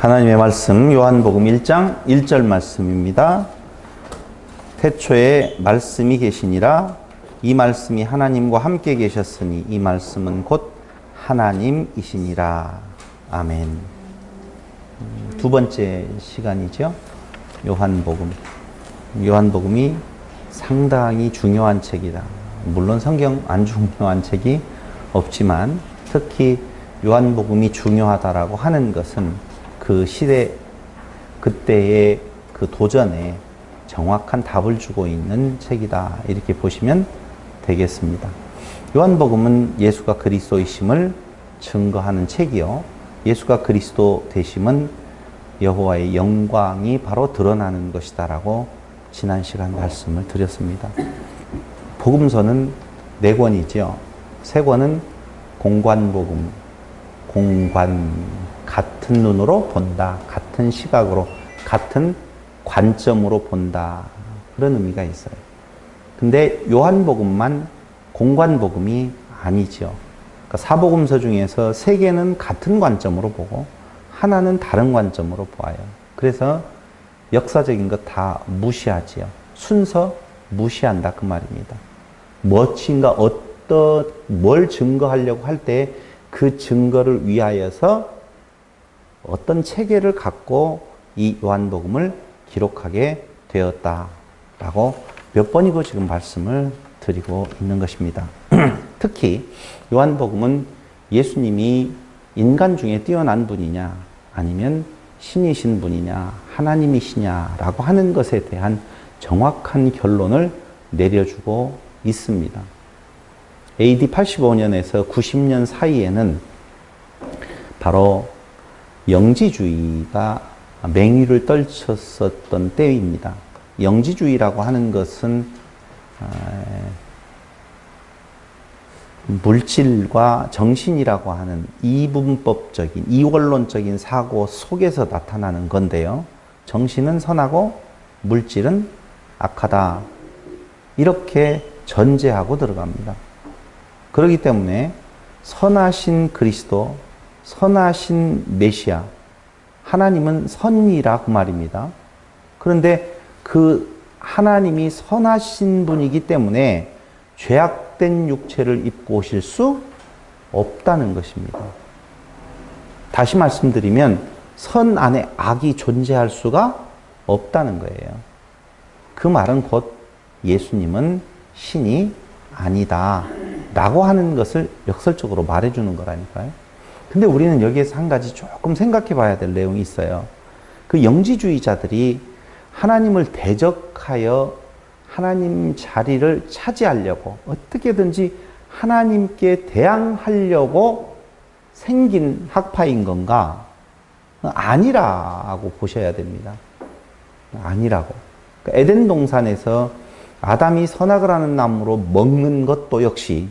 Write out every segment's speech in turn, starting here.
하나님의 말씀 요한복음 1장 1절 말씀입니다. 태초에 말씀이 계시니라. 이 말씀이 하나님과 함께 계셨으니 이 말씀은 곧 하나님이시니라. 아멘. 두 번째 시간이죠. 요한복음. 요한복음이 상당히 중요한 책이다. 물론 성경 안 중요한 책이 없지만 특히 요한복음이 중요하다라고 하는 것은 그 시대, 그때의 그 도전에 정확한 답을 주고 있는 책이다. 이렇게 보시면 되겠습니다. 요한복음은 예수가 그리스도이심을 증거하는 책이요. 예수가 그리스도 되심은 여호와의 영광이 바로 드러나는 것이다라고 지난 시간 말씀을 드렸습니다. 복음서는 4권이죠. 3권은 공관복음, 같은 눈으로 본다, 같은 시각으로, 같은 관점으로 본다, 그런 의미가 있어요. 근데 요한복음만 공관복음이 아니죠. 그러니까 사복음서 중에서 3개는 같은 관점으로 보고 하나는 다른 관점으로 보아요. 그래서 역사적인 것 다 무시하지요. 순서 무시한다 그 말입니다. 무엇인가 뭘 증거하려고 할 때 그 증거를 위하여서 어떤 체계를 갖고 이 요한복음을 기록하게 되었다라고 몇 번이고 지금 말씀을 드리고 있는 것입니다. 특히 요한복음은 예수님이 인간 중에 뛰어난 분이냐 아니면 신이신 분이냐 하나님이시냐라고 하는 것에 대한 정확한 결론을 내려주고 있습니다. AD 85년에서 90년 사이에는 바로 영지주의가 맹위를 떨쳤었던 때입니다. 영지주의라고 하는 것은 물질과 정신이라고 하는 이분법적인, 이원론적인 사고 속에서 나타나는 건데요. 정신은 선하고 물질은 악하다. 이렇게 전제하고 들어갑니다. 그렇기 때문에 선하신 그리스도, 선하신 메시아, 하나님은 선이라 그 말입니다. 그런데 그 하나님이 선하신 분이기 때문에 죄악된 육체를 입고 오실 수 없다는 것입니다. 다시 말씀드리면 선 안에 악이 존재할 수가 없다는 거예요. 그 말은 곧 예수님은 신이 아니다 라고 하는 것을 역설적으로 말해주는 거라니까요. 근데 우리는 여기에서 한 가지 조금 생각해 봐야 될 내용이 있어요. 그 영지주의자들이 하나님을 대적하여 하나님 자리를 차지하려고 어떻게든지 하나님께 대항하려고 생긴 학파인 건가? 아니라고 보셔야 됩니다. 아니라고. 그러니까 에덴 동산에서 아담이 선악을 하는 나무로 먹는 것도 역시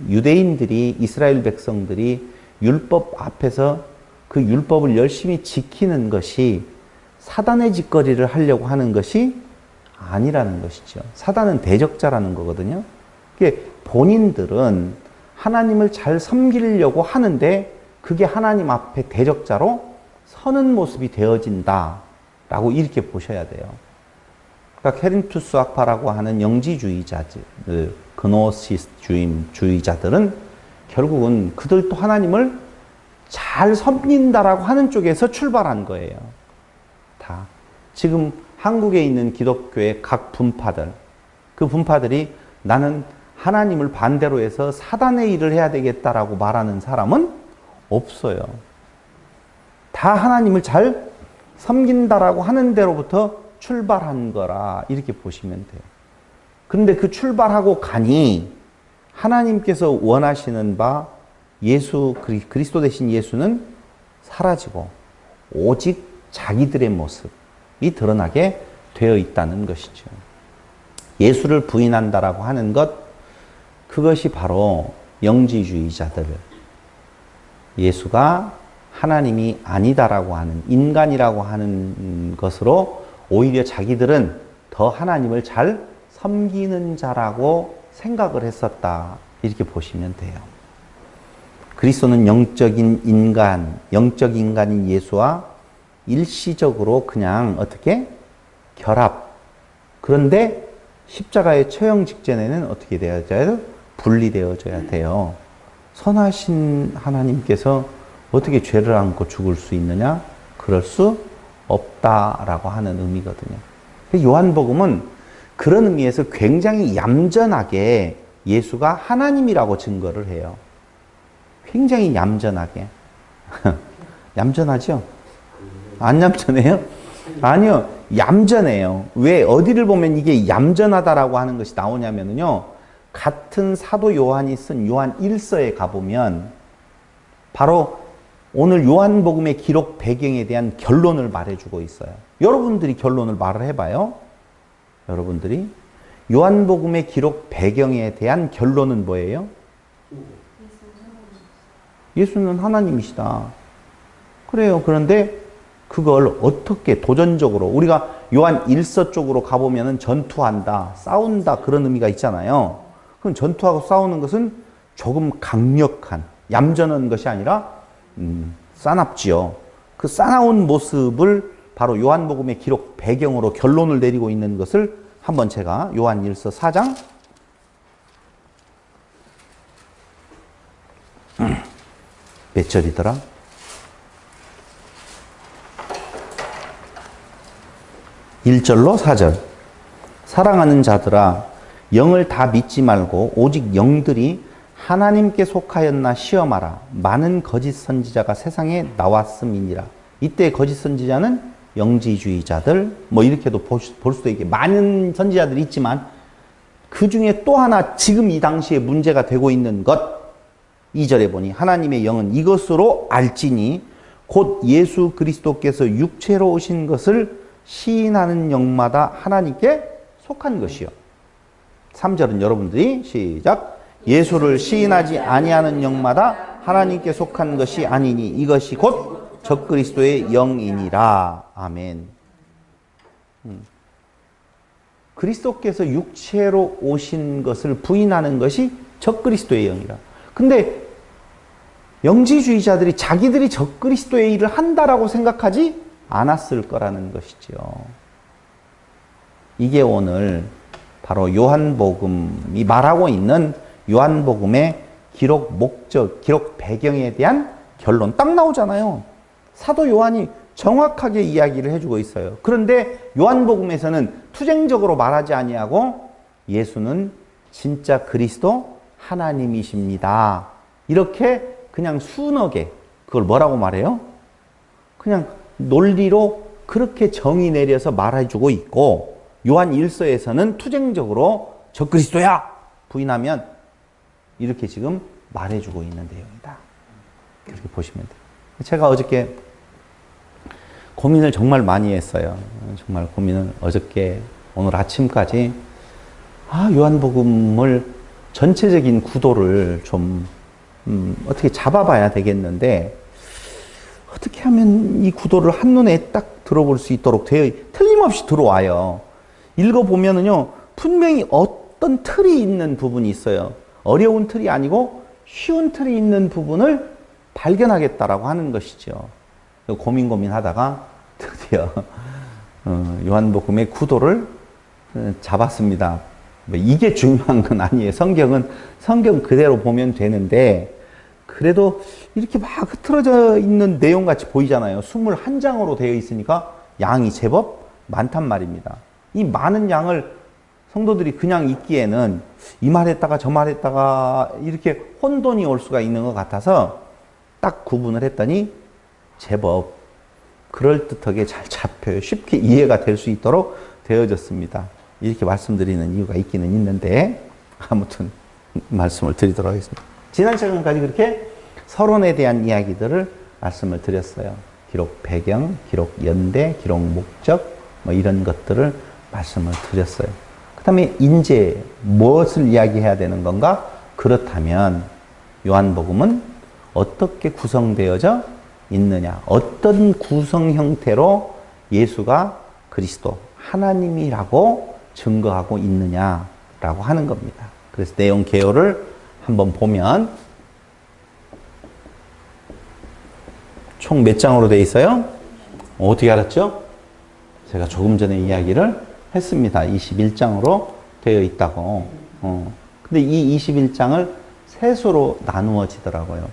유대인들이, 이스라엘 백성들이 율법 앞에서 그 율법을 열심히 지키는 것이 사단의 짓거리를 하려고 하는 것이 아니라는 것이죠. 사단은 대적자라는 거거든요. 본인들은 하나님을 잘 섬기려고 하는데 그게 하나님 앞에 대적자로 서는 모습이 되어진다라고 이렇게 보셔야 돼요. 그러니까 케린투스 학파라고 하는 영지주의자들, 그노시스주의자들은 결국은 그들도 하나님을 잘 섬긴다라고 하는 쪽에서 출발한 거예요. 다. 지금 한국에 있는 기독교의 각 분파들, 그 분파들이 나는 하나님을 반대로 해서 사단의 일을 해야 되겠다라고 말하는 사람은 없어요. 다 하나님을 잘 섬긴다라고 하는 데로부터 출발한 거라 이렇게 보시면 돼요. 그런데 그 출발하고 가니 하나님께서 원하시는 바 예수, 그리스도 되신 예수는 사라지고 오직 자기들의 모습이 드러나게 되어 있다는 것이죠. 예수를 부인한다라고 하는 것, 그것이 바로 영지주의자들, 예수가 하나님이 아니다라고 하는, 인간이라고 하는 것으로 오히려 자기들은 더 하나님을 잘 섬기는 자라고 생각을 했었다. 이렇게 보시면 돼요. 그리스도는 영적인 인간인 예수와 일시적으로 그냥 어떻게 결합. 그런데 십자가의 처형 직전에는 어떻게 되어져야 돼요? 분리되어져야 돼요. 선하신 하나님께서 어떻게 죄를 안고 죽을 수 있느냐? 그럴 수 없다라고 하는 의미거든요. 요한복음은 그런 의미에서 굉장히 얌전하게 예수가 하나님이라고 증거를 해요. 굉장히 얌전하게. 얌전하죠? 안 얌전해요? 아니요. 얌전해요. 왜? 어디를 보면 이게 얌전하다라고 하는 것이 나오냐면요. 같은 사도 요한이 쓴 요한 1서에 가보면 바로 오늘 요한복음의 기록 배경에 대한 결론을 말해주고 있어요. 여러분들이 결론을 말을 해봐요. 여러분들이. 요한복음의 기록 배경에 대한 결론은 뭐예요? 예수는 하나님이시다. 그래요. 그런데 그걸 어떻게 도전적으로 우리가 요한 1서 쪽으로 가보면 전투한다, 싸운다 그런 의미가 있잖아요. 그럼 전투하고 싸우는 것은 조금 강력한, 얌전한 것이 아니라 싸납지요. 그 싸나운 모습을 바로 요한복음의 기록 배경으로 결론을 내리고 있는 것을 한번 제가 요한 1서 4장 몇 절이더라? 1절로 4절. 사랑하는 자들아, 영을 다 믿지 말고 오직 영들이 하나님께 속하였나 시험하라. 많은 거짓 선지자가 세상에 나왔음이니라. 이때 거짓 선지자는 영지주의자들, 뭐 이렇게도 볼 수도 있게 많은 선지자들이 있지만 그 중에 또 하나 지금 이 당시에 문제가 되고 있는 것 2절에 보니 하나님의 영은 이것으로 알지니 곧 예수 그리스도께서 육체로 오신 것을 시인하는 영마다 하나님께 속한 것이요. 3절은 여러분들이 시작. 예수를 시인하지 아니하는 영마다 하나님께 속한 것이 아니니 이것이 곧 적그리스도의 영이니라. 아멘. 그리스도께서 육체로 오신 것을 부인하는 것이 적그리스도의 영이라. 근데 영지주의자들이 자기들이 적그리스도의 일을 한다라고 생각하지 않았을 거라는 것이죠. 이게 오늘 바로 요한복음이 말하고 있는 요한복음의 기록 목적, 기록 배경에 대한 결론 딱 나오잖아요. 사도 요한이 정확하게 이야기를 해주고 있어요. 그런데 요한복음에서는 투쟁적으로 말하지 아니하고 예수는 진짜 그리스도 하나님이십니다. 이렇게 그냥 순하게 그걸 뭐라고 말해요? 그냥 논리로 그렇게 정의 내려서 말해주고 있고 요한 1서에서는 투쟁적으로 저 그리스도야 부인하면 이렇게 지금 말해주고 있는 내용이다. 이렇게 보시면 돼요. 제가 어저께 고민을 정말 많이 했어요. 정말 고민을 어저께 오늘 아침까지 요한복음을 전체적인 구도를 좀 어떻게 잡아봐야 되겠는데 어떻게 하면 이 구도를 한눈에 딱 들어볼 수 있도록 틀림없이 들어와요. 읽어보면은요 분명히 어떤 틀이 있는 부분이 있어요. 어려운 틀이 아니고 쉬운 틀이 있는 부분을 발견하겠다라고 하는 것이죠. 고민하다가 드디어 요한복음의 구도를 잡았습니다. 이게 중요한 건 아니에요. 성경은 성경 그대로 보면 되는데 그래도 이렇게 막 흐트러져 있는 내용같이 보이잖아요. 21장으로 되어 있으니까 양이 제법 많단 말입니다. 이 많은 양을 성도들이 그냥 읽기에는 이 말 했다가 저 말 했다가 이렇게 혼돈이 올 수가 있는 것 같아서 딱 구분을 했더니 제법 그럴듯하게 잘 잡혀요. 쉽게 이해가 될 수 있도록 되어졌습니다. 이렇게 말씀드리는 이유가 있기는 있는데 아무튼 말씀을 드리도록 하겠습니다. 지난 시간까지 그렇게 서론에 대한 이야기들을 말씀을 드렸어요. 기록 배경, 기록 연대, 기록 목적 뭐 이런 것들을 말씀을 드렸어요. 그 다음에 이제 무엇을 이야기해야 되는 건가? 그렇다면 요한복음은 어떻게 구성되어져 있느냐? 어떤 구성 형태로 예수가 그리스도 하나님이라고 증거하고 있느냐라고 하는 겁니다. 그래서 내용 개요를 한번 보면 총 몇 장으로 되어 있어요? 어떻게 알았죠? 제가 조금 전에 이야기를 했습니다. 21장으로 되어 있다고. 근데 이 21장을 셋으로 나누어지더라고요.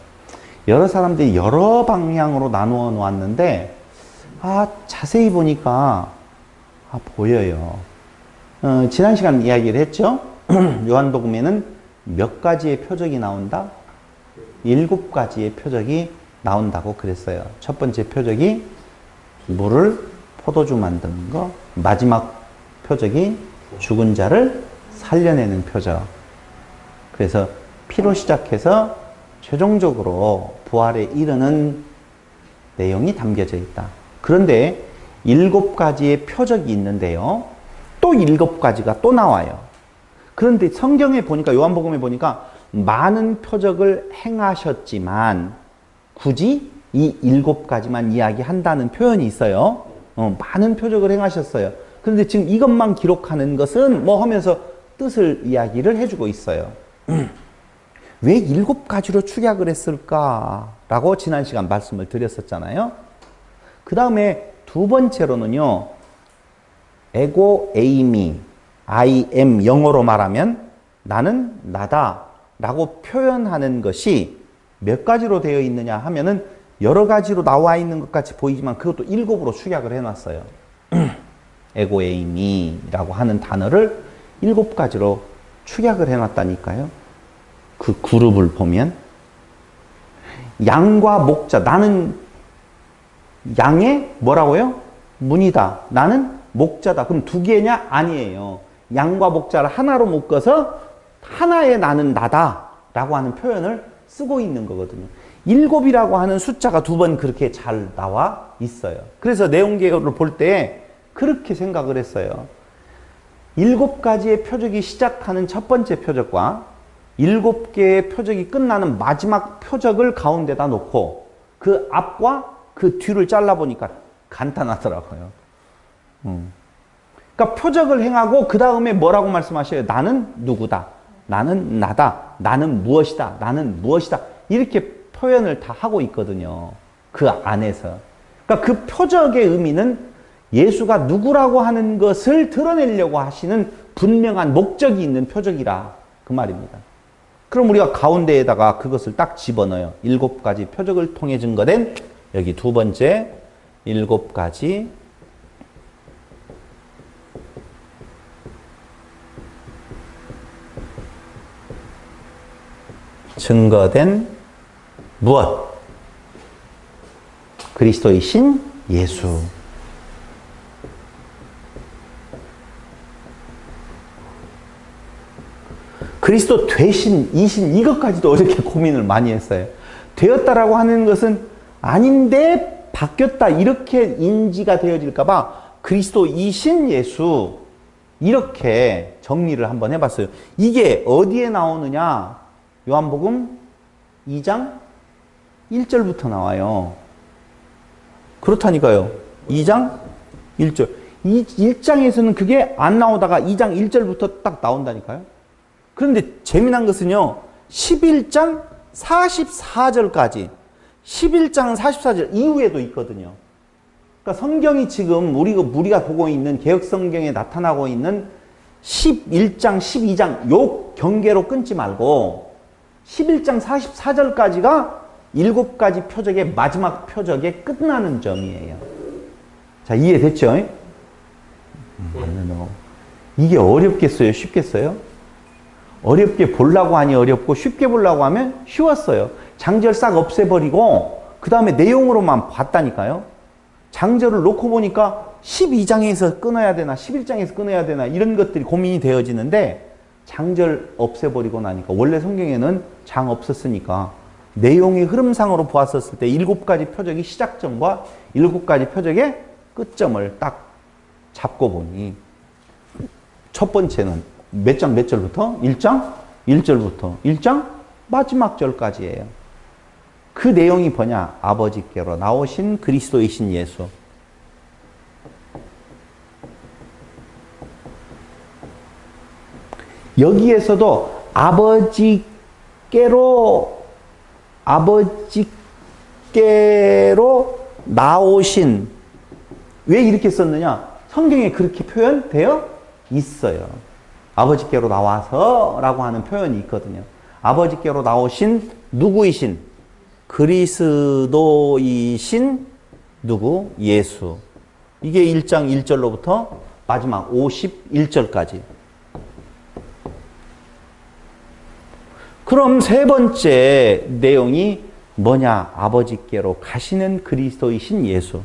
여러 사람들이 여러 방향으로 나누어 놓았는데, 자세히 보니까, 보여요. 지난 시간 이야기를 했죠? 요한복음에는 몇 가지의 표적이 나온다? 7가지의 표적이 나온다고 그랬어요. 첫 번째 표적이 물을 포도주 만드는 거, 마지막 표적이 죽은 자를 살려내는 표적. 그래서 피로 시작해서 최종적으로 부활에 이르는 내용이 담겨져 있다. 그런데 7가지의 표적이 있는데요. 또 7가지가 또 나와요. 그런데 성경에 보니까, 요한복음에 보니까 많은 표적을 행하셨지만 굳이 이 7가지만 이야기한다는 표현이 있어요. 많은 표적을 행하셨어요. 그런데 지금 이것만 기록하는 것은 뭐 하면서 뜻을 이야기를 해주고 있어요. 왜 7가지로 축약을 했을까라고 지난 시간 말씀을 드렸었잖아요. 그 다음에 두 번째로는요, 에고 에이미, I am, 영어로 말하면 나는 나다 라고 표현하는 것이 몇 가지로 되어 있느냐 하면은 여러 가지로 나와 있는 것 같이 보이지만 그것도 7으로 축약을 해놨어요. 에고 에이미라고 하는 단어를 7가지로 축약을 해놨다니까요. 그 그룹을 보면 양과 목자, 나는 양의 뭐라고요? 문이다. 나는 목자다. 그럼 두 개냐? 아니에요. 양과 목자를 하나로 묶어서 하나의 나는 나다 라고 하는 표현을 쓰고 있는 거거든요. 7이라고 하는 숫자가 2번 그렇게 잘 나와 있어요. 그래서 내용계를 볼 때 그렇게 생각을 했어요. 7가지의 표적이 시작하는 첫 번째 표적과 7개의 표적이 끝나는 마지막 표적을 가운데다 놓고 그 앞과 그 뒤를 잘라보니까 간단하더라고요. 그러니까 표적을 행하고 그 다음에 뭐라고 말씀하셔요? 나는 누구다. 나는 나다. 나는 무엇이다. 나는 무엇이다. 이렇게 표현을 다 하고 있거든요. 그 안에서. 그러니까 그 표적의 의미는 예수가 누구라고 하는 것을 드러내려고 하시는 분명한 목적이 있는 표적이라 그 말입니다. 그럼 우리가 가운데에다가 그것을 딱 집어넣어요. 7가지 표적을 통해 증거된 여기 두 번째 7가지 증거된 무엇? 그리스도이신 예수. 그리스도 되신, 이신 이것까지도 어렵게 고민을 많이 했어요. 되었다라고 하는 것은 아닌데 바뀌었다 이렇게 인지가 되어질까 봐 그리스도이신 예수 이렇게 정리를 한번 해봤어요. 이게 어디에 나오느냐? 요한복음 2장 1절부터 나와요. 그렇다니까요. 2장 1절. 1장에서는 그게 안 나오다가 2장 1절부터 딱 나온다니까요. 그런데 재미난 것은요. 11장 44절까지 11장 44절 이후에도 있거든요. 그러니까 성경이 지금 우리가 보고 있는 개역성경에 나타나고 있는 11장, 12장 요 경계로 끊지 말고 11장 44절까지가 7가지 표적의 마지막 표적에 끝나는 점이에요. 자, 이해됐죠? 이게 어렵겠어요? 쉽겠어요? 어렵게 보려고 하니 어렵고 쉽게 보려고 하면 쉬웠어요. 장절 싹 없애버리고 그 다음에 내용으로만 봤다니까요. 장절을 놓고 보니까 12장에서 끊어야 되나 11장에서 끊어야 되나 이런 것들이 고민이 되어지는데 장절 없애버리고 나니까 원래 성경에는 장 없었으니까 내용의 흐름상으로 보았었을 때 7가지 표적의 시작점과 7가지 표적의 끝점을 딱 잡고 보니 첫 번째는 몇 장 몇 절부터? 1장 1절부터 1장 마지막 절까지예요. 그 내용이 뭐냐? 아버지께로 나오신 그리스도이신 예수. 여기에서도 아버지께로 아버지께로 나오신, 왜 이렇게 썼느냐? 성경에 그렇게 표현되어 있어요. 아버지께로 나와서 라고 하는 표현이 있거든요. 아버지께로 나오신 누구이신? 그리스도이신 누구? 예수. 이게 1장 1절로부터 마지막 51절까지. 그럼 세 번째 내용이 뭐냐? 아버지께로 가시는 그리스도이신 예수.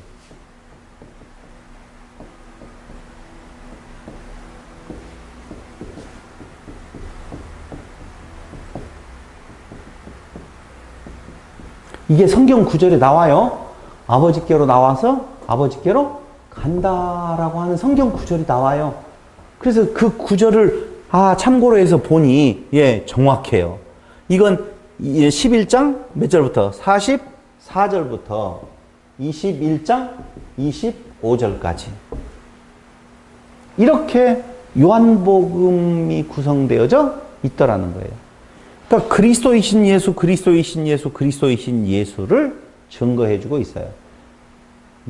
이게 성경 구절에 나와요. 아버지께로 나와서 아버지께로 간다라고 하는 성경 구절이 나와요. 그래서 그 구절을 참고로 해서 보니 정확해요. 이건 11장 몇 절부터? 44절부터 21장 25절까지. 이렇게 요한복음이 구성되어져 있더라는 거예요. 그러니까 그리스도이신 예수, 그리스도이신 예수, 그리스도이신 예수를 증거해주고 있어요.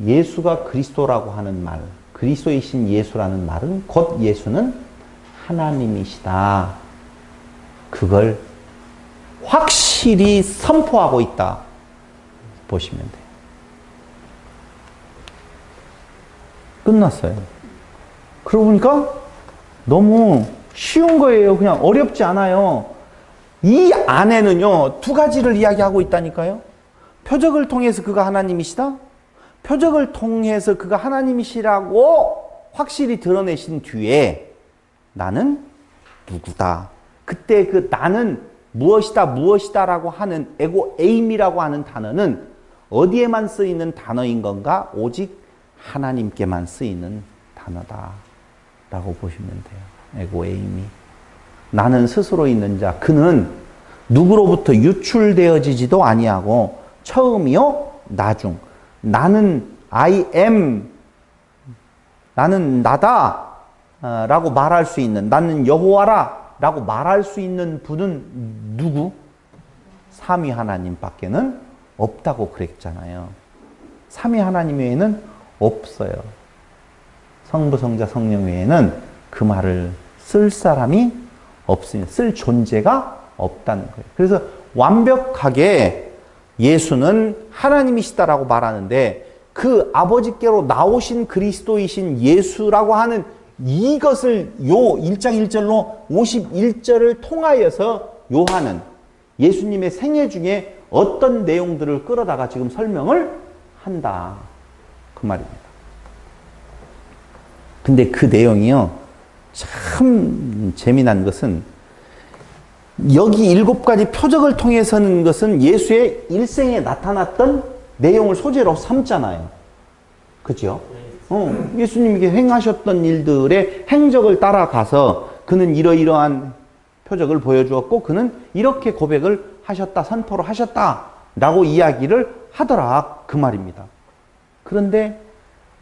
예수가 그리스도라고 하는 말, 그리스도이신 예수라는 말은 곧 예수는 하나님이시다. 그걸 확실히 선포하고 있다. 보시면 돼요. 끝났어요. 그러고 보니까 너무 쉬운 거예요. 그냥 어렵지 않아요. 이 안에는요, 두 가지를 이야기하고 있다니까요. 표적을 통해서 그가 하나님이시다. 표적을 통해서 그가 하나님이시라고 확실히 드러내신 뒤에 나는 누구다. 그때 그 나는 무엇이다, 무엇이다라고 하는 에고 에임이라고 하는 단어는 어디에만 쓰이는 단어인 건가? 오직 하나님께만 쓰이는 단어다. 라고 보시면 돼요. 에고 에임이. 나는 스스로 있는 자. 그는 누구로부터 유출되어지지도 아니하고 처음이요 나중. 나는 I am. 나는 나다. 라고 말할 수 있는, 나는 여호와라 라고 말할 수 있는 분은 누구? 삼위 하나님 밖에는 없다고 그랬잖아요. 삼위 하나님 외에는 없어요. 성부, 성자, 성령 외에는 그 말을 쓸 사람이 없으면, 쓸 존재가 없다는 거예요. 그래서 완벽하게 예수는 하나님이시다라고 말하는데 그 아버지께로 나오신 그리스도이신 예수라고 하는 이것을 요 1장 1절로 51절을 통하여서 요한은 예수님의 생애 중에 어떤 내용들을 끌어다가 지금 설명을 한다. 그 말입니다. 근데 그 내용이요, 참 재미난 것은 여기 7가지 표적을 통해서는 것은 예수의 일생에 나타났던 내용을 소재로 삼잖아요. 그죠? 예수님이 행하셨던 일들의 행적을 따라가서 그는 이러이러한 표적을 보여주었고 그는 이렇게 고백을 하셨다, 선포를 하셨다 라고 이야기를 하더라. 그 말입니다. 그런데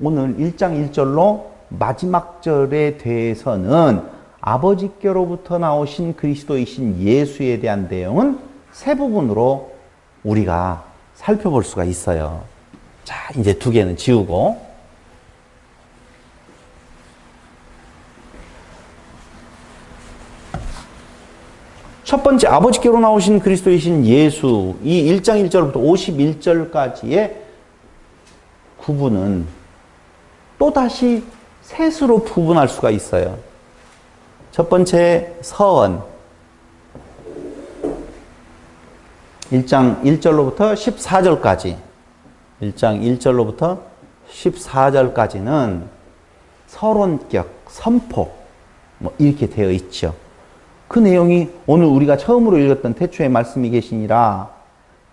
오늘 1장 1절로 마지막 절에 대해서는 아버지께로부터 나오신 그리스도이신 예수에 대한 내용은 세 부분으로 우리가 살펴볼 수가 있어요. 자, 이제 2개는 지우고 첫 번째, 아버지께로 나오신 그리스도이신 예수, 이 1장 1절부터 51절까지의 구분은 또다시 셋으로 구분할 수가 있어요. 첫 번째, 서언. 1장 1절로부터 14절까지. 1장 1절로부터 14절까지는 서론격, 선포, 이렇게 되어 있죠. 그 내용이 오늘 우리가 처음으로 읽었던 태초에 말씀이 계시니라,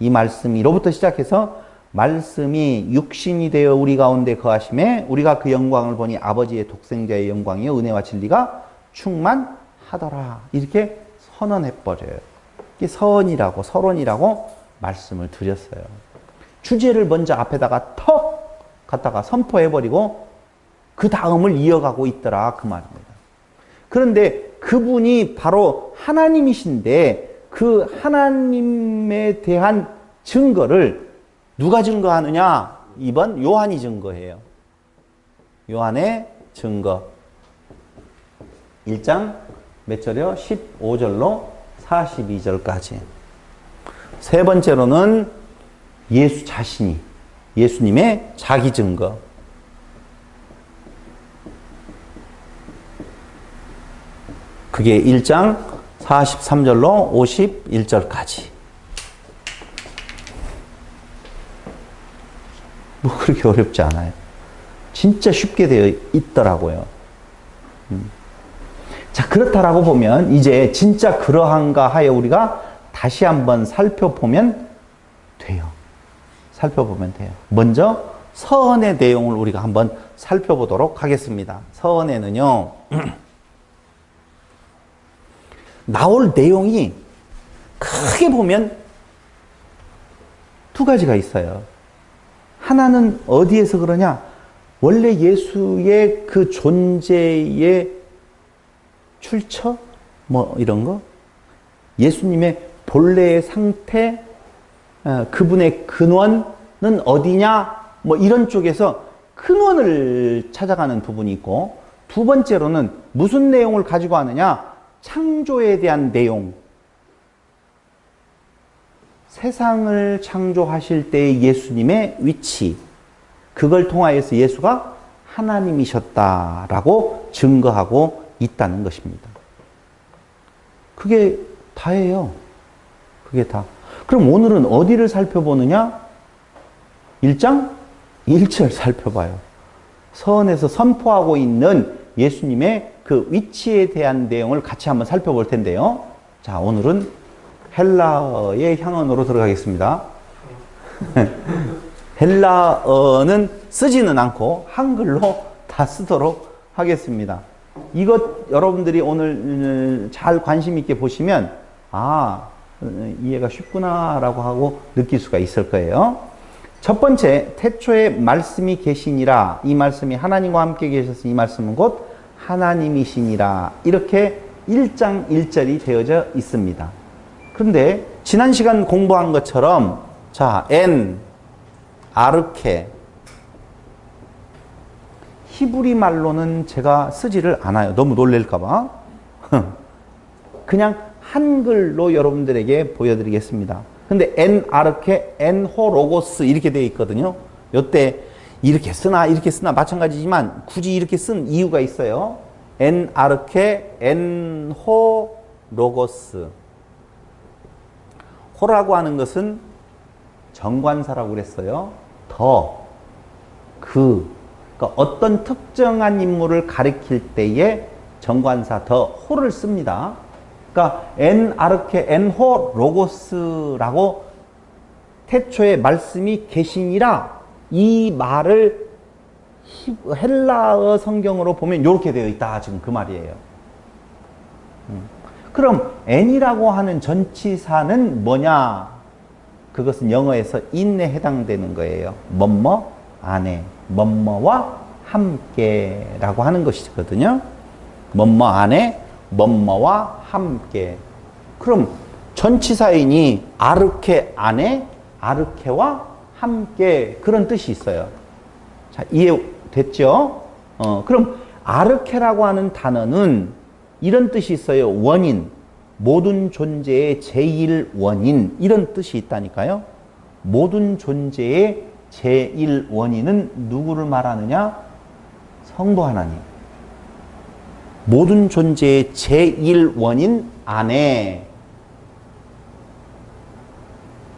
이 말씀이로부터 시작해서 말씀이 육신이 되어 우리 가운데 거하심에 우리가 그 영광을 보니 아버지의 독생자의 영광이요 은혜와 진리가 충만하더라. 이렇게 선언해버려요. 이게 서언이라고 서론이라고 말씀을 드렸어요. 주제를 먼저 앞에다가 턱 갖다가 선포해버리고 그 다음을 이어가고 있더라. 그 말입니다. 그런데 그분이 바로 하나님이신데 그 하나님에 대한 증거를 누가 증거하느냐? 2번 요한이 증거해요. 요한의 증거. 1장 몇 절이요? 15절로 42절까지. 세 번째로는 예수 자신이, 예수님의 자기 증거. 그게 1장 43절로 51절까지. 뭐 그렇게 어렵지 않아요. 진짜 쉽게 되어 있더라고요. 자, 그렇다라고 보면 이제 진짜 그러한가 하여 우리가 다시 한번 살펴보면 돼요. 살펴보면 돼요. 먼저 서언의 내용을 우리가 한번 살펴보도록 하겠습니다. 서언에는요, 나올 내용이 크게 보면 두 가지가 있어요. 하나는 어디에서 그러냐? 원래 예수의 그 존재의 출처? 뭐 이런 거? 예수님의 본래의 상태, 그분의 근원은 어디냐? 뭐 이런 쪽에서 근원을 찾아가는 부분이 있고, 두 번째로는 무슨 내용을 가지고 하느냐? 창조에 대한 내용. 세상을 창조하실 때의 예수님의 위치, 그걸 통하여서 예수가 하나님이셨다라고 증거하고 있다는 것입니다. 그게 다예요. 그게 다. 그럼 오늘은 어디를 살펴보느냐? 1장 1절 살펴봐요. 서원에서 선포하고 있는 예수님의 그 위치에 대한 내용을 같이 한번 살펴볼 텐데요. 자, 오늘은 헬라어의 향언으로 들어가겠습니다. 헬라어는 쓰지는 않고 한글로 다 쓰도록 하겠습니다. 이것 여러분들이 오늘 잘 관심 있게 보시면 이해가 쉽구나라고 하고 느낄 수가 있을 거예요. 첫 번째, 태초에 말씀이 계시니라. 이 말씀이 하나님과 함께 계셔서 이 말씀은 곧 하나님이시니라. 이렇게 1장 1절이 되어져 있습니다. 그런데 지난 시간 공부한 것처럼 자, 아르케 히브리 말로는 제가 쓰지를 않아요. 너무 놀랄까 봐. 그냥 한글로 여러분들에게 보여드리겠습니다. 근데 아르케, 호로고스 이렇게 되어 있거든요. 요때 이렇게 쓰나 이렇게 쓰나 마찬가지지만 굳이 이렇게 쓴 이유가 있어요. 아르케, 호로고스. 호라고 하는 것은 정관사라고 그랬어요. 그러니까 어떤 특정한 인물을 가리킬 때에 정관사 호를 씁니다. 그러니까 아르케, 호 로고스라고 태초에 말씀이 계시니라 이 말을 헬라어 성경으로 보면 이렇게 되어 있다. 지금 그 말이에요. 그럼 n이라고 하는 전치사는 뭐냐? 그것은 영어에서 in에 해당되는 거예요. 뭐뭐 안에, 뭐뭐와 함께라고 하는 것이거든요. 뭐뭐 안에, 뭐뭐와 함께. 그럼 전치사이니 아르케 안에, 아르케와 함께 그런 뜻이 있어요. 자, 이해됐죠? 그럼 아르케라고 하는 단어는 이런 뜻이 있어요. 원인, 모든 존재의 제일 원인 이런 뜻이 있다니까요. 모든 존재의 제일 원인은 누구를 말하느냐? 성부 하나님. 모든 존재의 제일 원인 안에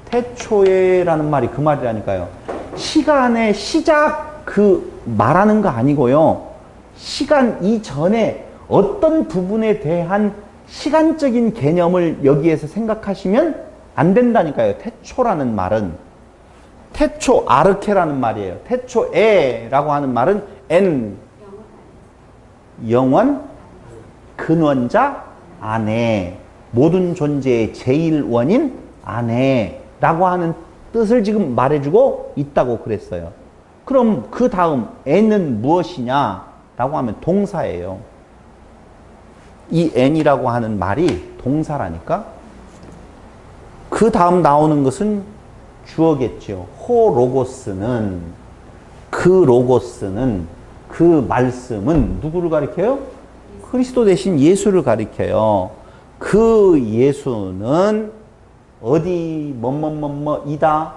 태초에라는 말이 그 말이라니까요. 시간의 시작 그 말하는 거 아니고요. 시간 이전에 어떤 부분에 대한 시간적인 개념을 여기에서 생각하시면 안 된다니까요. 태초라는 말은. 태초, 아르케라는 말이에요. 태초에라고 하는 말은 영원, 근원자 안에, 모든 존재의 제일 원인 안에 라고 하는 뜻을 지금 말해주고 있다고 그랬어요. 그럼 그 다음 n은 무엇이냐 라고 하면 동사예요. 이 n이라고 하는 말이 동사라니까. 그 다음 나오는 것은 주어겠죠. 호 로고스는, 그 말씀은 누구를 가리켜요? 그리스도 대신 예수를 가리켜요. 그 예수는 어디 뭐뭐뭐뭐이다.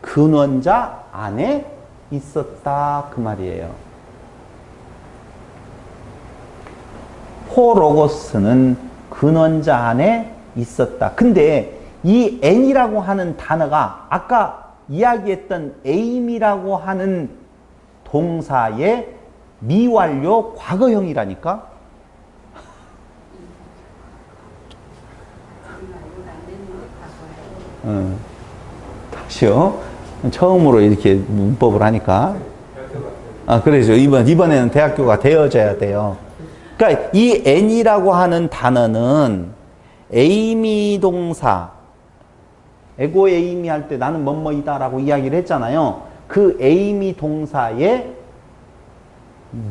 근원자 안에 있었다 그 말이에요. 호로고스는 근원자 안에 있었다. 근데 이 n이라고 하는 단어가 아까 이야기했던 aim이라고 하는 동사의 미완료 과거형이라니까? 다시요. 처음으로 이렇게 문법을 하니까. 그래서 이번에는 대학교가 되어져야 돼요. 그러니까 이 n이라고 하는 단어는 에이미 동사, 에고 에이미 할 때 나는 뭐뭐이다라고 이야기를 했잖아요. 그 에이미 동사의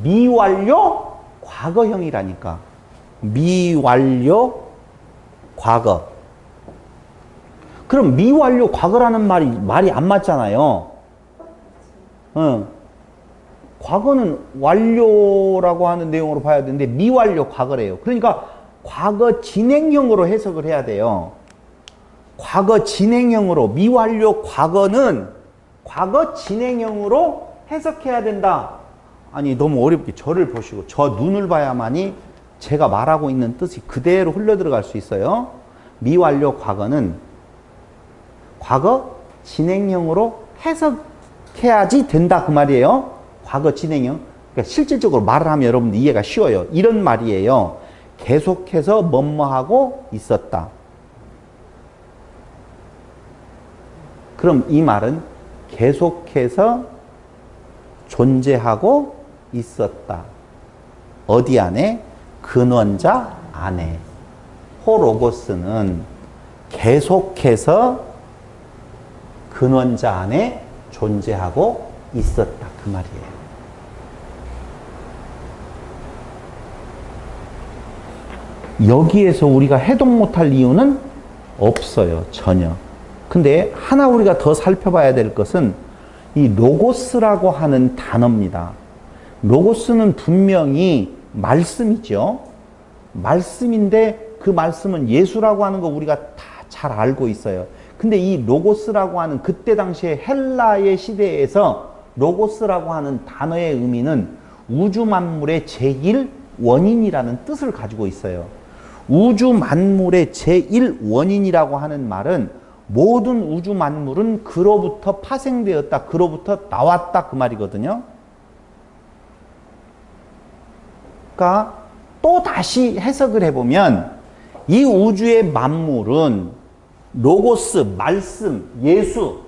미완료 과거형이라니까. 미완료 과거. 그럼 미완료 과거라는 말이 안 맞잖아요. 과거는 완료라고 하는 내용으로 봐야 되는데 미완료 과거래요. 그러니까 과거 진행형으로 해석을 해야 돼요. 과거 진행형으로, 미완료 과거는 과거 진행형으로 해석해야 된다. 아니 너무 어렵게 저를 보시고 저 눈을 봐야만이 제가 말하고 있는 뜻이 그대로 흘러들어갈 수 있어요. 미완료 과거는 과거 진행형으로 해석해야지 된다 그 말이에요. 과거 진행형. 그러니까 실질적으로 말을 하면 여러분들 이해가 쉬워요. 이런 말이에요. 계속해서 뭐뭐하고 있었다. 그럼 이 말은 계속해서 존재하고 있었다. 어디 안에? 근원자 안에. 호로고스는 계속해서 근원자 안에 존재하고 있었다. 그 말이에요. 여기에서 우리가 해독 못할 이유는 없어요. 전혀. 근데 하나 우리가 더 살펴봐야 될 것은 이 로고스라고 하는 단어입니다. 로고스는 분명히 말씀이죠. 말씀인데 그 말씀은 예수라고 하는 거 우리가 다 잘 알고 있어요. 근데 이 로고스라고 하는 그때 당시에 헬라의 시대에서 로고스라고 하는 단어의 의미는 우주 만물의 제1 원인이라는 뜻을 가지고 있어요. 우주 만물의 제1 원인이라고 하는 말은 모든 우주 만물은 그로부터 파생되었다, 그로부터 나왔다 그 말이거든요. 그러니까 또 다시 해석을 해보면 이 우주의 만물은 로고스, 말씀, 예수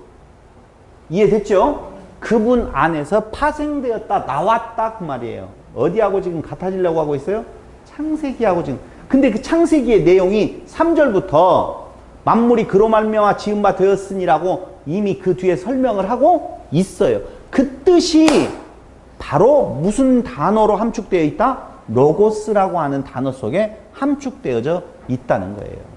이해됐죠? 그분 안에서 파생되었다, 나왔다 그 말이에요. 어디하고 지금 같아지려고 하고 있어요? 창세기하고 지금. 근데 그 창세기의 내용이 3절부터 만물이 그로 말미암아 지은 바 되었으니라고 이미 그 뒤에 설명을 하고 있어요. 그 뜻이 바로 무슨 단어로 함축되어 있다? 로고스라고 하는 단어 속에 함축되어져 있다는 거예요.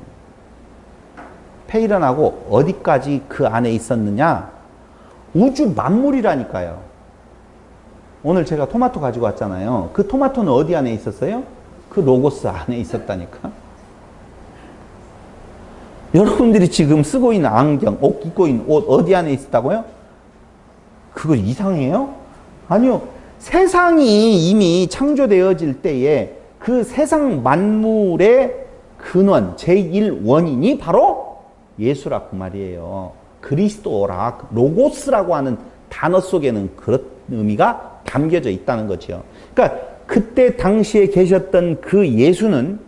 페이런하고 어디까지 그 안에 있었느냐? 우주 만물이라니까요. 오늘 제가 토마토 가지고 왔잖아요. 그 토마토는 어디 안에 있었어요? 그 로고스 안에 있었다니까. 여러분들이 지금 쓰고 있는 안경, 옷 입고 있는 옷 어디 안에 있었다고요? 그거 이상해요? 아니요. 세상이 이미 창조되어질 때에 그 세상 만물의 근원, 제1원인이 바로 예수라 그 말이에요. 그리스도라, 로고스라고 하는 단어 속에는 그런 의미가 담겨져 있다는 거죠. 그러니까 그때 당시에 계셨던 그 예수는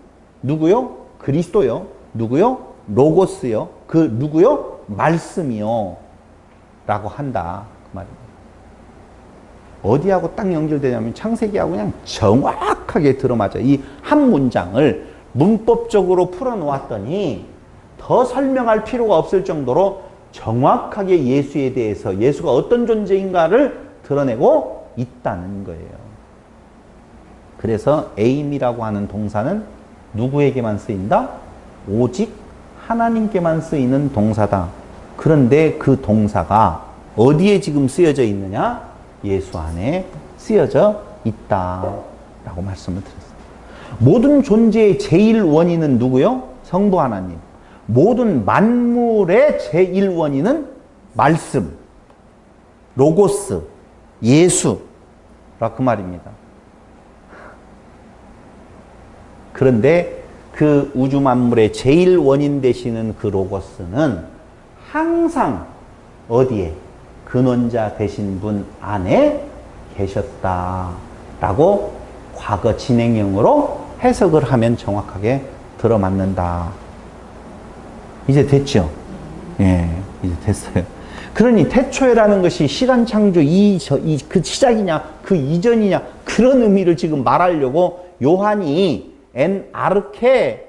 누구요? 그리스도요. 누구요? 로고스요. 그 누구요? 말씀이요. 라고 한다. 그 말입니다. 어디하고 딱 연결되냐면 창세기하고 그냥 정확하게 들어맞아. 이 한 문장을 문법적으로 풀어놓았더니 더 설명할 필요가 없을 정도로 정확하게 예수에 대해서 예수가 어떤 존재인가를 드러내고 있다는 거예요. 그래서 에임이라고 하는 동사는 누구에게만 쓰인다? 오직 하나님께만 쓰이는 동사다. 그런데 그 동사가 어디에 지금 쓰여져 있느냐? 예수 안에 쓰여져 있다라고 말씀을 드렸어요. 모든 존재의 제일 원인은 누구요? 성부 하나님. 모든 만물의 제일 원인은 말씀, 로고스, 예수라 그 말입니다. 그런데 그 우주 만물의 제일 원인 되시는 그 로고스는 항상 어디에? 근원자 되신 분 안에 계셨다라고 과거 진행형으로 해석을 하면 정확하게 들어맞는다. 이제 됐죠? 예, 이제 됐어요. 그러니 태초에라는 것이 시간 창조 그 시작이냐, 그 이전이냐, 그런 의미를 지금 말하려고 요한이 엔 아르케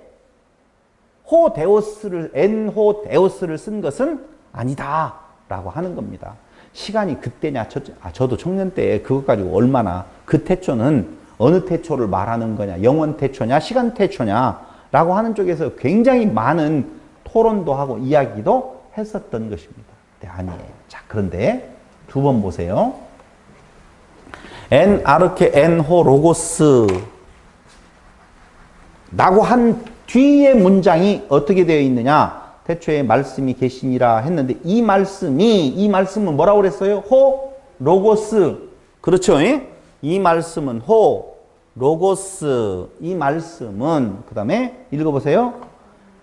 호데오스를 엔호데오스를 쓴 것은 아니다라고 하는 겁니다. 시간이 그때냐, 저도 청년 때 그것 가지고 얼마나 그 태초는 어느 태초를 말하는 거냐, 영원 태초냐, 시간 태초냐라고 하는 쪽에서 굉장히 많은 토론도 하고 이야기도 했었던 것입니다. 네, 아니에요. 자, 그런데 두 번 보세요. 엔 아르케 엔호 로고스 라고 한 뒤에 문장이 어떻게 되어 있느냐? 태초에 말씀이 계시니라 했는데 이 말씀은 뭐라고 그랬어요? 호 로고스. 그렇죠? 이 말씀은 호 로고스. 이 말씀은 그 다음에 읽어보세요.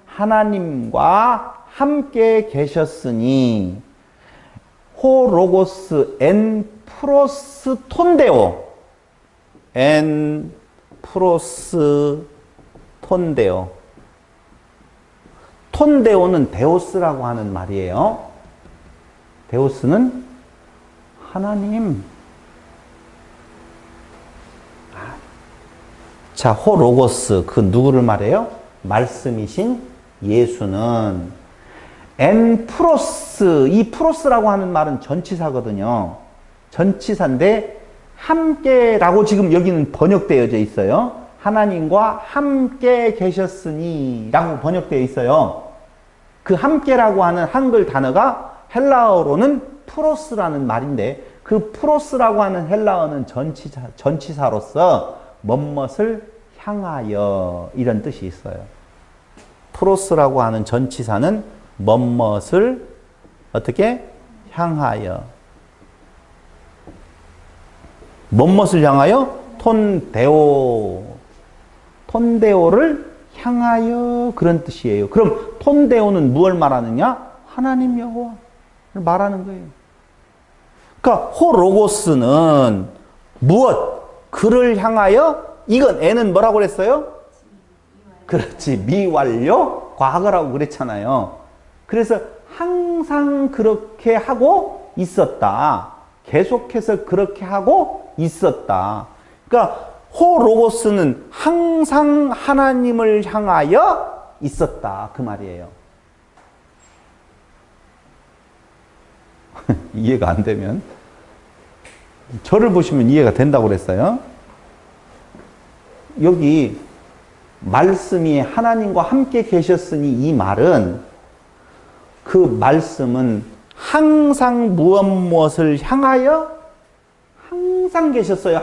하나님과 함께 계셨으니 호 로고스 엔 프로스 톤데오 엔 프로스 톤데오. 톤데오는 데오스라고 하는 말이에요. 데오스는 하나님. 자, 호 로고스 그 누구를 말해요? 말씀이신 예수는 엔 프로스. 이 프로스라고 하는 말은 전치사거든요. 전치사인데 함께라고 지금 여기는 번역되어져 있어요. 하나님과 함께 계셨으니 라고 번역되어 있어요. 그 함께라고 하는 한글 단어가 헬라어로는 프로스라는 말인데 그 프로스라고 하는 헬라어는 전치사로서 뭐뭇을 향하여 이런 뜻이 있어요. 프로스라고 하는 전치사는 뭐뭇을 어떻게? 향하여. 뭐뭇을 향하여? 톤데오. 톤데오를 향하여 그런 뜻이에요. 그럼 톤데오는 무엇을 말하느냐? 하나님 여호와를 말하는 거예요. 그러니까 호로고스는 무엇? 그를 향하여 이건 애는 뭐라고 그랬어요? 그렇지. 미완료 과거라고 그랬잖아요. 그래서 항상 그렇게 하고 있었다. 계속해서 그렇게 하고 있었다. 그러니까 호로고스는 항상 하나님을 향하여 있었다. 그 말이에요. 이해가 안 되면 저를 보시면 이해가 된다고 그랬어요. 여기 말씀이 하나님과 함께 계셨으니 이 말은 그 말씀은 항상 무엇을 향하여 항상 계셨어요.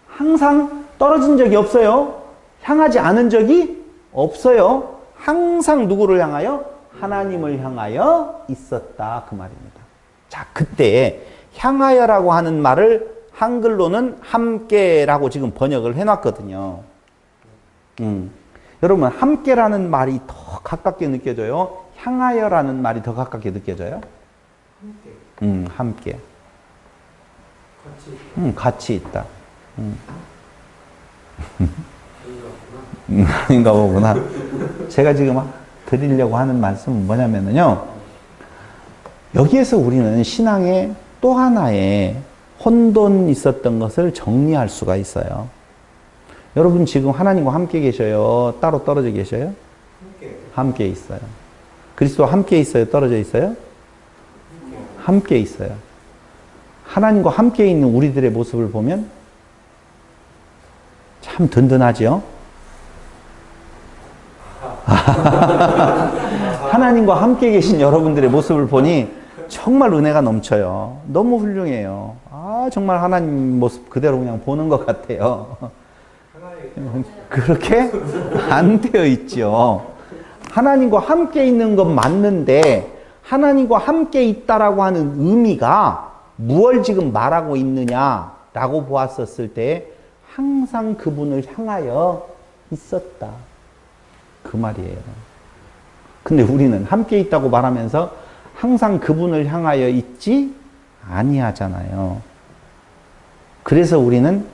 항상 떨어진 적이 없어요. 향하지 않은 적이 없어요. 항상 누구를 향하여? 하나님을 향하여 있었다. 그 말입니다. 자, 그때 향하여라고 하는 말을 한글로는 함께라고 지금 번역을 해놨거든요. 여러분, 함께라는 말이 더 가깝게 느껴져요? 향하여라는 말이 더 가깝게 느껴져요? 함께. 같이 있다. 아닌가 보구나. 제가 지금 드리려고 하는 말씀은 뭐냐면요. 여기에서 우리는 신앙의 또 하나의 혼돈이 있었던 것을 정리할 수가 있어요. 여러분 지금 하나님과 함께 계셔요? 따로 떨어져 계셔요? 함께 있어요. 그리스도와 함께 있어요? 떨어져 있어요? 함께 있어요. 하나님과 함께 있는 우리들의 모습을 보면 참 든든하죠? 하나님과 함께 계신 여러분들의 모습을 보니 정말 은혜가 넘쳐요. 너무 훌륭해요. 아, 정말 하나님 모습 그대로 그냥 보는 것 같아요. 그렇게 안 되어 있죠. 하나님과 함께 있는 건 맞는데 하나님과 함께 있다라고 하는 의미가 무엇을 지금 말하고 있느냐라고 보았었을 때 항상 그분을 향하여 있었다. 그 말이에요. 근데 우리는 함께 있다고 말하면서 항상 그분을 향하여 있지 아니하잖아요. 그래서 우리는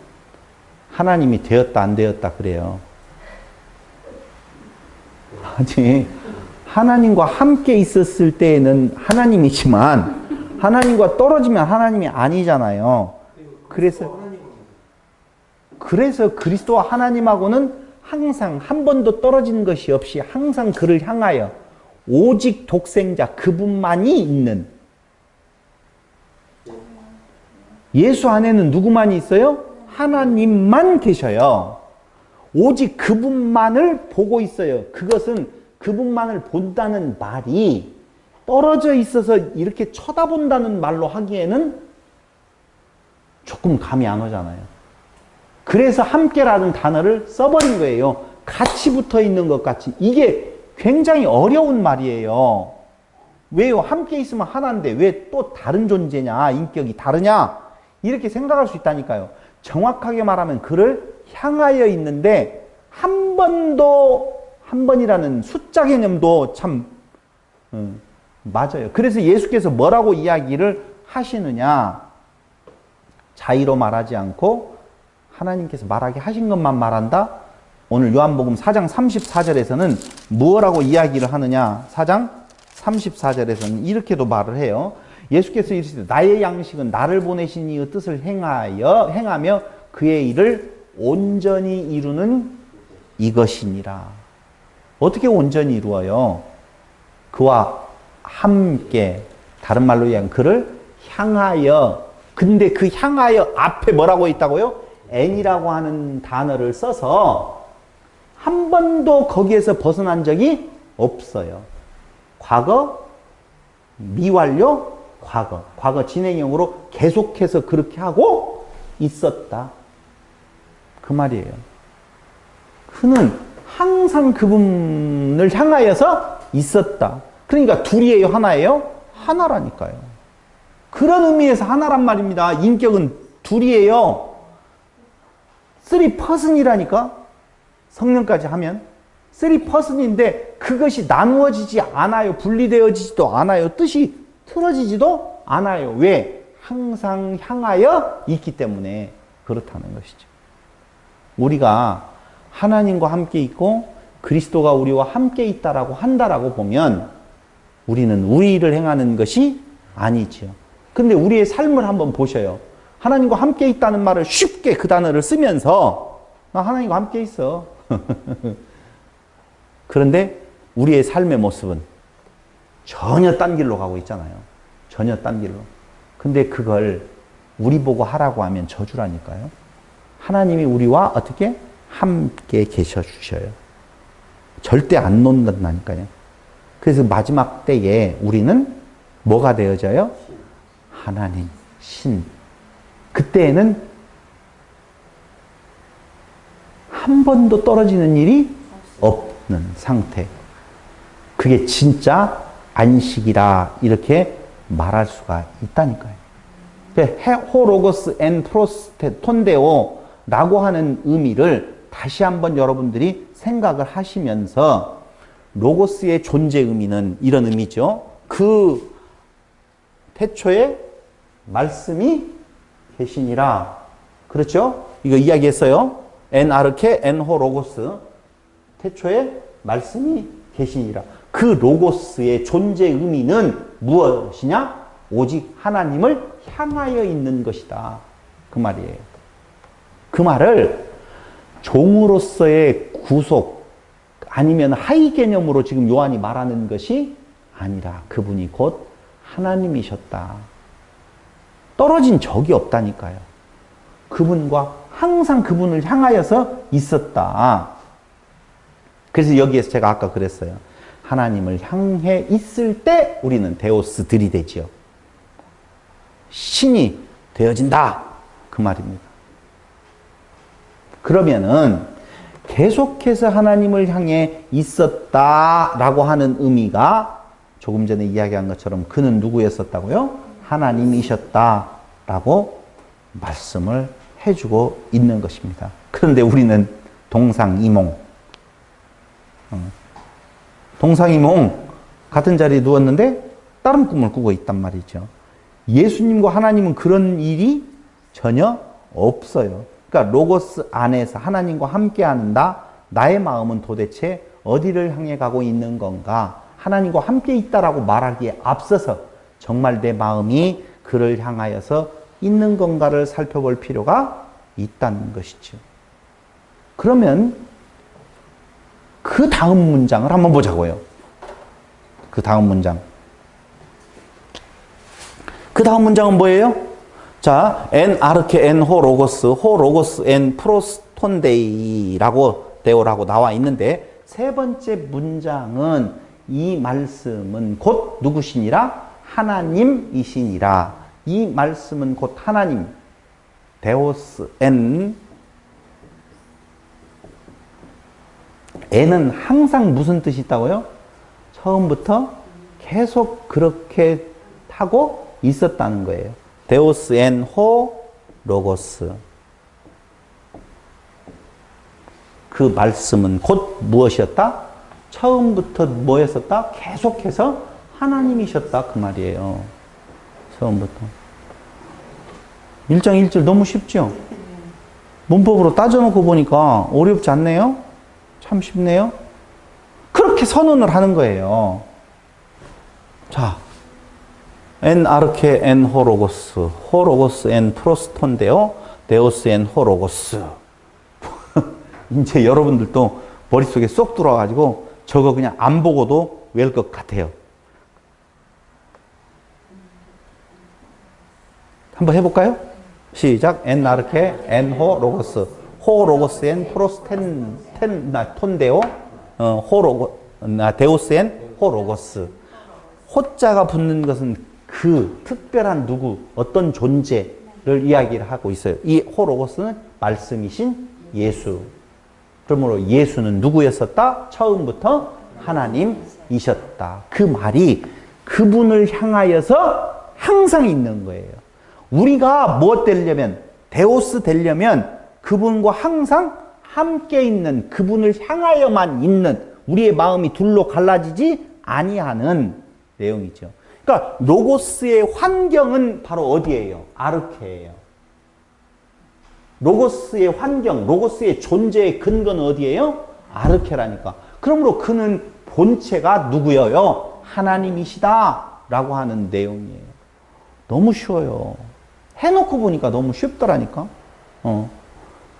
하나님이 되었다 안 되었다 그래요. 아니, 하나님과 함께 있었을 때에는 하나님이지만 하나님과 떨어지면 하나님이 아니잖아요. 그래서 그리스도와 하나님하고는 항상 한 번도 떨어진 것이 없이 항상 그를 향하여 오직 독생자 그분만이 있는, 예수 안에는 누구만이 있어요? 하나님만 계셔요. 오직 그분만을 보고 있어요. 그것은 그분만을 본다는 말이 떨어져 있어서 이렇게 쳐다본다는 말로 하기에는 조금 감이 안 오잖아요. 그래서 함께라는 단어를 써버린 거예요. 같이 붙어 있는 것 같이. 이게 굉장히 어려운 말이에요. 왜요? 함께 있으면 하나인데 왜 또 다른 존재냐? 인격이 다르냐? 이렇게 생각할 수 있다니까요. 정확하게 말하면 그를 향하여 있는데 한 번도, 한 번이라는 숫자 개념도 참 맞아요. 그래서 예수께서 뭐라고 이야기를 하시느냐? 자의로 말하지 않고 하나님께서 말하게 하신 것만 말한다. 오늘 요한복음 4장 34절에서는 무엇라고 이야기를 하느냐? 4장 34절에서는 이렇게도 말을 해요. 예수께서 이르시되 나의 양식은 나를 보내신 이의 뜻을 행하며 그의 일을 온전히 이루는 이것이니라. 어떻게 온전히 이루어요? 그와 함께, 다른 말로 이야기하면 그를 향하여. 근데 그 향하여 앞에 뭐라고 있다고요? n이라고 하는 단어를 써서 한 번도 거기에서 벗어난 적이 없어요. 과거, 미완료, 과거 진행형으로 계속해서 그렇게 하고 있었다. 그 말이에요. 그는 항상 그분을 향하여서 있었다. 그러니까 둘이에요? 하나예요? 하나라니까요. 그런 의미에서 하나란 말입니다. 인격은 둘이에요. 3person이라니까? 성령까지 하면 3person인데 그것이 나누어지지 않아요. 분리되어지지도 않아요. 뜻이 틀어지지도 않아요. 왜? 항상 향하여 있기 때문에 그렇다는 것이죠. 우리가 하나님과 함께 있고 그리스도가 우리와 함께 있다라고 한다라고 보면 우리는 우리 일을 행하는 것이 아니죠. 근데 우리의 삶을 한번 보셔요. 하나님과 함께 있다는 말을 쉽게 그 단어를 쓰면서 나 하나님과 함께 있어. 그런데 우리의 삶의 모습은 전혀 딴 길로 가고 있잖아요. 전혀 딴 길로. 근데 그걸 우리 보고 하라고 하면 저주라니까요. 하나님이 우리와 어떻게 함께 계셔 주셔요. 절대 안 놓는다니까요. 그래서 마지막 때에 우리는 뭐가 되어져요? 하나님, 신. 그때에는 한 번도 떨어지는 일이 없는 상태. 그게 진짜 안식이라 이렇게 말할 수가 있다니까요. 호로고스 엔 프로스테 톤데오라고 하는 의미를 다시 한번 여러분들이 생각을 하시면서 로고스의 존재 의미는 이런 의미죠. 그 태초에 말씀이 계시니라. 그렇죠? 이거 이야기했어요. 엔 아르케 엔 호 로고스. 태초에 말씀이 계시니라. 그 로고스의 존재 의미는 무엇이냐? 오직 하나님을 향하여 있는 것이다. 그 말이에요. 그 말을 종으로서의 구속 아니면 하위 개념으로 지금 요한이 말하는 것이 아니라 그분이 곧 하나님이셨다. 떨어진 적이 없다니까요. 그분과 항상 그분을 향하여서 있었다. 그래서 여기에서 제가 아까 그랬어요. 하나님을 향해 있을 때 우리는 데오스들이 되지요. 신이 되어진다. 그 말입니다. 그러면은 계속해서 하나님을 향해 있었다라고 하는 의미가 조금 전에 이야기한 것처럼 그는 누구였었다고요? 하나님이셨다라고 말씀을 해주고 있는 것입니다. 그런데 우리는 동상이몽. 동상이몽 같은 자리에 누웠는데 다른 꿈을 꾸고 있단 말이죠. 예수님과 하나님은 그런 일이 전혀 없어요. 그러니까 로고스 안에서 하나님과 함께 하는다. 나의 마음은 도대체 어디를 향해 가고 있는 건가? 하나님과 함께 있다라고 말하기에 앞서서 정말 내 마음이 그를 향하여서 있는 건가를 살펴볼 필요가 있다는 것이죠. 그러면 그 다음 문장을 한번 보자고요. 그 다음 문장. 그 다음 문장은 뭐예요? 자, 엔 아르케 엔 호 로고스 엔 프로스톤데이라고 데오라고 나와 있는데 세 번째 문장은 이 말씀은 곧 누구시니라? 하나님이시니라. 이 말씀은 곧 하나님. 데오스 엔. 엔은 항상 무슨 뜻이 있다고요? 처음부터 계속 그렇게 하고 있었다는 거예요. 데오스 엔 호 로고스. 그 말씀은 곧 무엇이었다? 처음부터 뭐였었다? 계속해서 하나님이셨다. 그 말이에요. 처음부터. 1장 1절 너무 쉽죠? 문법으로 따져놓고 보니까 어렵지 않네요? 참 쉽네요? 그렇게 선언을 하는 거예요. 자, 엔 아르케 엔 호로고스, 호로고스 엔 프로스톤데오, 데오스 엔 호로고스. 이제 여러분들도 머릿속에 쏙 들어와가지고 저거 그냥 안 보고도 외울 것 같아요. 한번 해볼까요? 시작. 엔 아르케 엔 호로고스, 호로고스 엔 프로스톤데오, 데오스 엔 호로고스. 호자가 붙는 것은 그 특별한 누구, 어떤 존재를 이야기를 하고 있어요. 이 호로고스는 말씀이신 예수. 그러므로 예수는 누구였었다? 처음부터 하나님이셨다. 그 말이 그분을 향하여서 항상 있는 거예요. 우리가 무엇 되려면, 데오스 되려면 그분과 항상 함께 있는, 그분을 향하여만 있는, 우리의 마음이 둘로 갈라지지 아니하는 내용이죠. 그러니까 로고스의 환경은 바로 어디예요? 아르케예요. 로고스의 환경, 로고스의 존재의 근거는 어디예요? 아르케라니까. 그러므로 그는 본체가 누구예요? 하나님이시다 라고 하는 내용이에요. 너무 쉬워요. 해놓고 보니까 너무 쉽더라니까.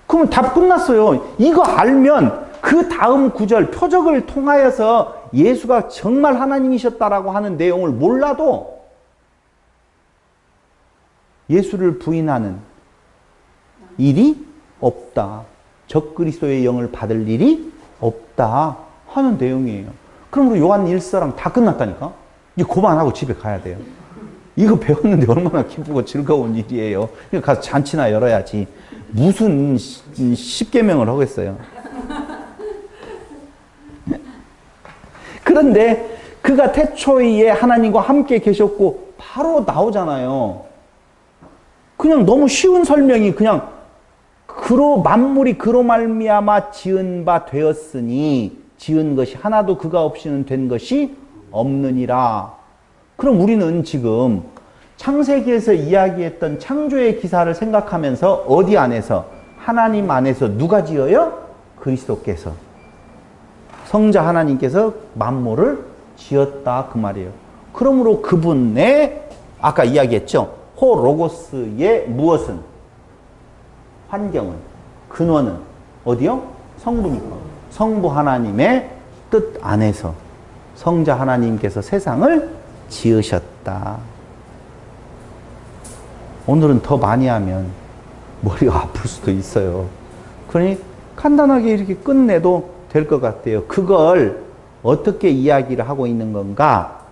그러면 답 끝났어요. 이거 알면 그 다음 구절 표적을 통하여서 예수가 정말 하나님이셨다라고 하는 내용을 몰라도 예수를 부인하는 일이 없다. 적그리스도의 영을 받을 일이 없다 하는 내용이에요. 그러므로 요한 1서랑 다 끝났다니까. 이제 그만하고 집에 가야 돼요. 이거 배웠는데 얼마나 기쁘고 즐거운 일이에요. 가서 잔치나 열어야지. 무슨 10계명을 하겠어요. 그런데 그가 태초에 하나님과 함께 계셨고 바로 나오잖아요. 그냥 너무 쉬운 설명이 그냥 그로 만물이 그로 말미암아 지은 바 되었으니 지은 것이 하나도 그가 없이는 된 것이 없느니라. 그럼 우리는 지금 창세기에서 이야기했던 창조의 기사를 생각하면서 어디 안에서? 하나님 안에서 누가 지어요? 그리스도께서. 성자 하나님께서 만물을 지었다 그 말이에요. 그러므로 그분의 아까 이야기했죠. 호 로고스의 무엇은? 환경은, 근원은 어디요? 성부니까. 성부 하나님의 뜻 안에서 성자 하나님께서 세상을 지으셨다. 오늘은 더 많이 하면 머리가 아플 수도 있어요. 그러니 간단하게 이렇게 끝내도 될 것 같아요. 그걸 어떻게 이야기를 하고 있는 건가?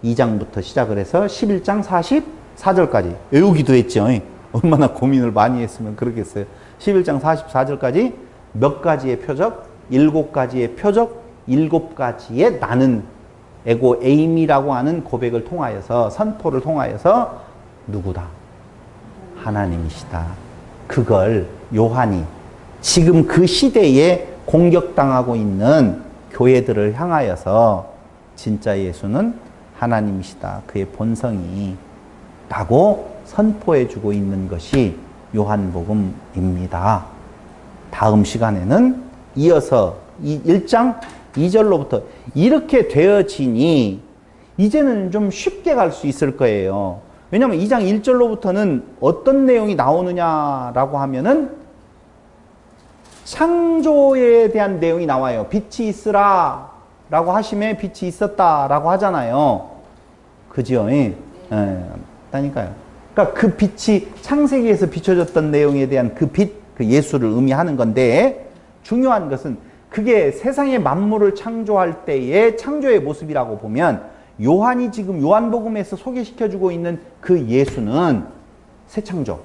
2장부터 시작을 해서 11장 44절까지 외우기도 했죠. 얼마나 고민을 많이 했으면 그러겠어요. 11장 44절까지 몇 가지의 표적, 7가지의 표적, 7가지의 나는 에고 에임이라고 하는 고백을 통하여서, 선포를 통하여서 누구다? 하나님이시다. 그걸 요한이 지금 그 시대에 공격당하고 있는 교회들을 향하여서 진짜 예수는 하나님이시다. 그의 본성이 라고 선포해주고 있는 것이 요한복음입니다. 다음 시간에는 이어서 1장 2절로부터 이렇게 되어지니 이제는 좀 쉽게 갈 수 있을 거예요. 왜냐하면 2장 1절로부터는 어떤 내용이 나오느냐라고 하면은 창조에 대한 내용이 나와요. 빛이 있으라 라고 하심에 빛이 있었다 라고 하잖아요. 그죠? 그러니까요. 그러니까 그 빛이 창세기에서 비춰졌던 내용에 대한 그 빛, 그 예수를 의미하는 건데, 중요한 것은 그게 세상의 만물을 창조할 때의 창조의 모습이라고 보면, 요한이 지금 요한복음에서 소개시켜주고 있는 그 예수는 새 창조,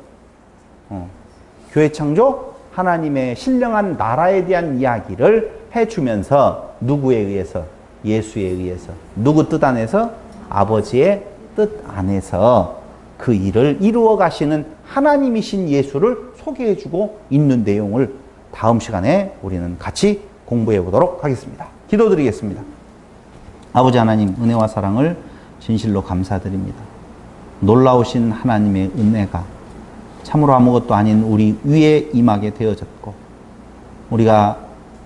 교회 창조, 하나님의 신령한 나라에 대한 이야기를 해주면서 누구에 의해서? 예수에 의해서. 누구 뜻 안에서? 아버지의 뜻 안에서 그 일을 이루어 가시는 하나님이신 예수를 소개해주고 있는 내용을 다음 시간에 우리는 같이 공부해 보도록 하겠습니다. 기도드리겠습니다. 아버지 하나님, 은혜와 사랑을 진실로 감사드립니다. 놀라우신 하나님의 은혜가 참으로 아무것도 아닌 우리 위에 임하게 되어졌고, 우리가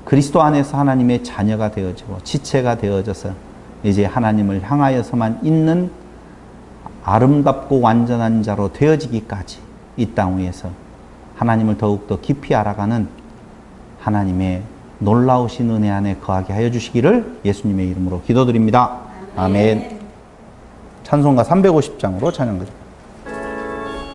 그리스도 안에서 하나님의 자녀가 되어지고 지체가 되어져서 이제 하나님을 향하여서만 있는 아름답고 완전한 자로 되어지기까지 이 땅 위에서 하나님을 더욱더 깊이 알아가는 하나님의 놀라우신 은혜 안에 거하게 하여 주시기를 예수님의 이름으로 기도드립니다. 아멘. 찬송가 350장으로 찬양드립니다.